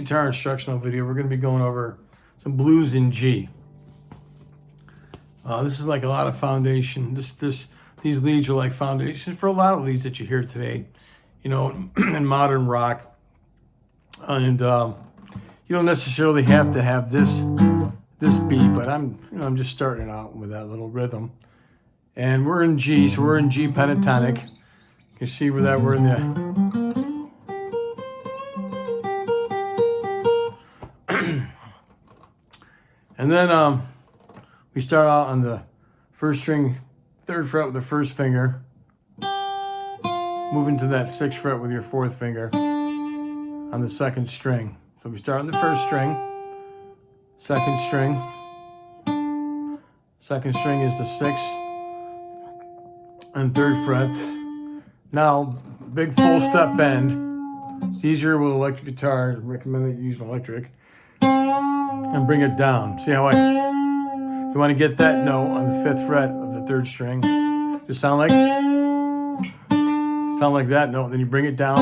guitar instructional video, we're going to be going over some blues in G. This is like a lot of foundation. These leads are like foundation for a lot of leads that you hear today, you know, in modern rock. And you don't necessarily have to have this beat, but I'm just starting out with that little rhythm. And we're in G, so we're in G pentatonic. You can see where that we're in the and then we start out on the first string, 3rd fret with the 1st finger, moving to that 6th fret with your 4th finger on the 2nd string. So we start on the 1st string, 2nd string. 2nd string is the 6th and 3rd fret. Now, big full step bend. It's easier with electric guitar. I recommend that you use an electric. And bring it down. See how you want to get that note on the 5th fret of the 3rd string. Just sound like that note. Then you bring it down.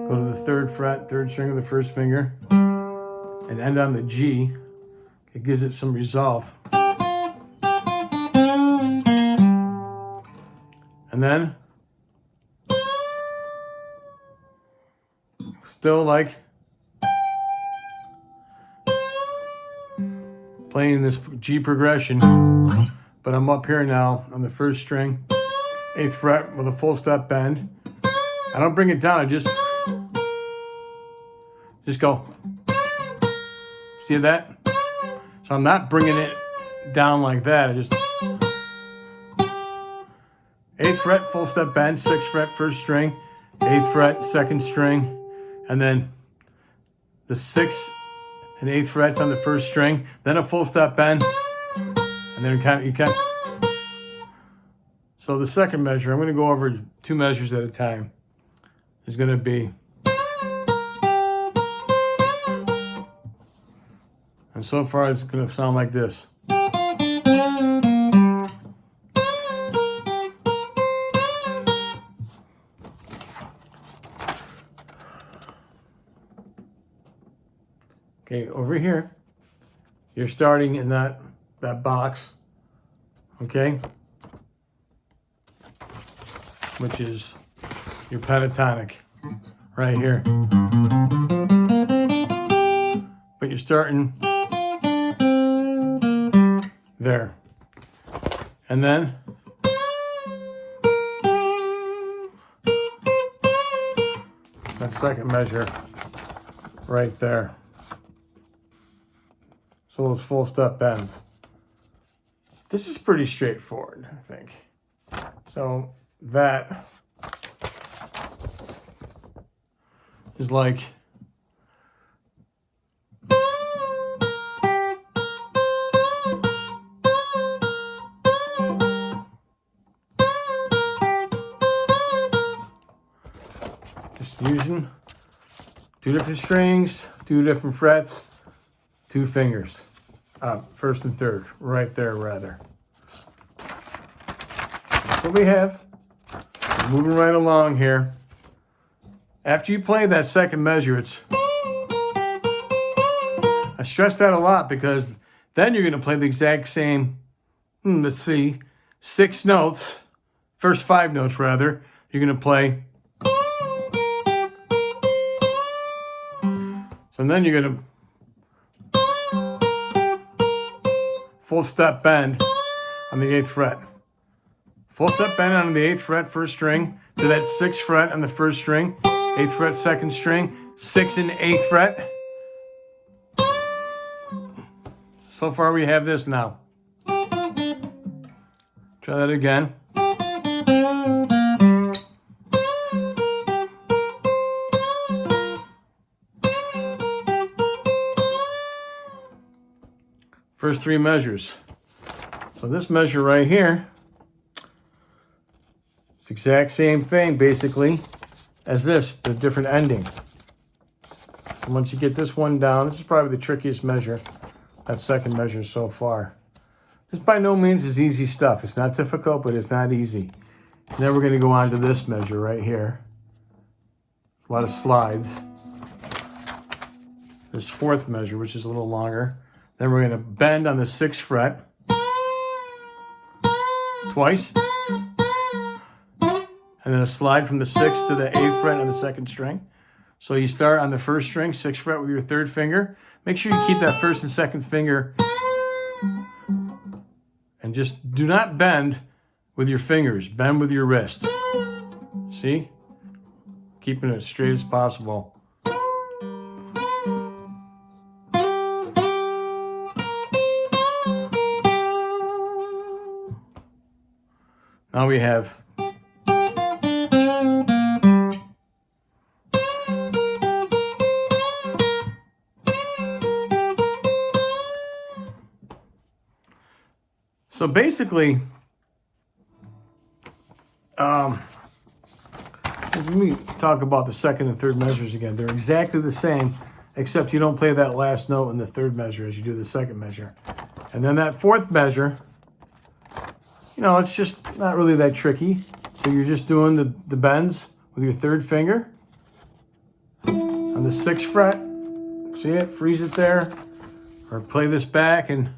Go to the 3rd fret, 3rd string of the 1st finger, and end on the G. It gives it some resolve. And then still like playing this G progression, but I'm up here now on the 1st string, 8th fret with a full step bend. I don't bring it down, I just go. See that? So I'm not bringing it down like that. I just 8th fret, full step bend, 6th fret, 1st string, 8th fret, 2nd string, and then the 6th and 8th frets on the 1st string, then a full step bend, and then you can. So the 2nd measure, I'm going to go over 2 measures at a time, is going to be, and so far it's going to sound like this. Okay, over here, you're starting in that box, okay, which is your pentatonic right here. But you're starting there. And then that 2nd measure right there. So those full step bends. This is pretty straightforward, I think. So that is like just using 2 different strings, 2 different frets, 2 fingers, 1st and 3rd, right there rather. That's what we have. Moving right along here. After you play that 2nd measure, I stress that a lot because then you're going to play the exact same, let's see, 6 notes, first 5 notes rather, you're going to play. So then you're going to full step bend on the 8th fret. Full step bend on the 8th fret, 1st string, to that 6th fret on the 1st string, 8th fret, 2nd string, 6th and 8th fret. So far we have this now. Try that again. First 3 measures. So this measure right here, it's the exact same thing basically as this, but a different ending. And once you get this one down, this is probably the trickiest measure, that 2nd measure so far. This by no means is easy stuff. It's not difficult, but it's not easy. And then we're going to go on to this measure right here. A lot of slides. this fourth measure, which is a little longer. Then we're going to bend on the 6th fret twice, and then a slide from the 6th to the 8th fret on the 2nd string. So you start on the 1st string, 6th fret with your 3rd finger. Make sure you keep that 1st and 2nd finger, and just do not bend with your fingers, bend with your wrist. See? Keeping it as straight as possible. Now we have so basically, let me talk about the 2nd and 3rd measures again. They're exactly the same, except you don't play that last note in the 3rd measure as you do the 2nd measure. And then that 4th measure, you know, it's just not really that tricky. So you're just doing the bends with your 3rd finger on the 6th fret. See it? Freeze it there. Or play this back and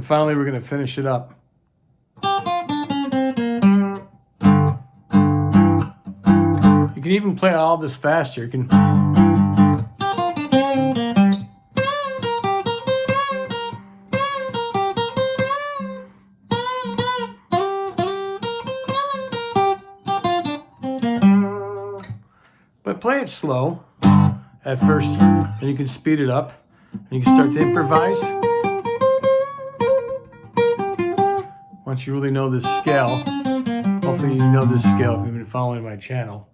finally we're going to finish it up. You can even play all this faster. You can but play it slow at first, and you can speed it up, and you can start to improvise. Once you really know this scale, hopefully you know this scale if you've been following my channel.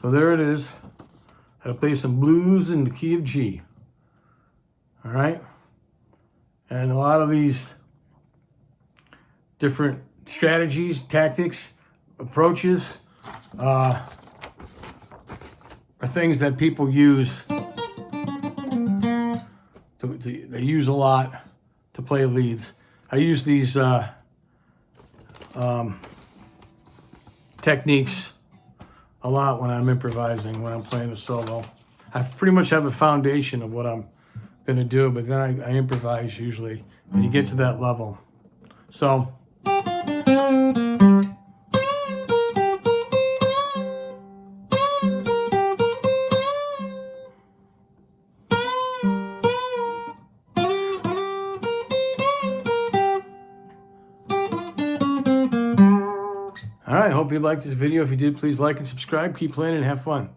So there it is. How to play some blues in the key of G. All right? And a lot of these different strategies, tactics, approaches are things that people use. They use a lot to play leads. I use these techniques a lot when I'm improvising, when I'm playing a solo. I pretty much have a foundation of what I'm going to do, but then I improvise usually when you get to that level. So, all right, hope you liked this video. If you did, please like and subscribe. Keep playing and have fun.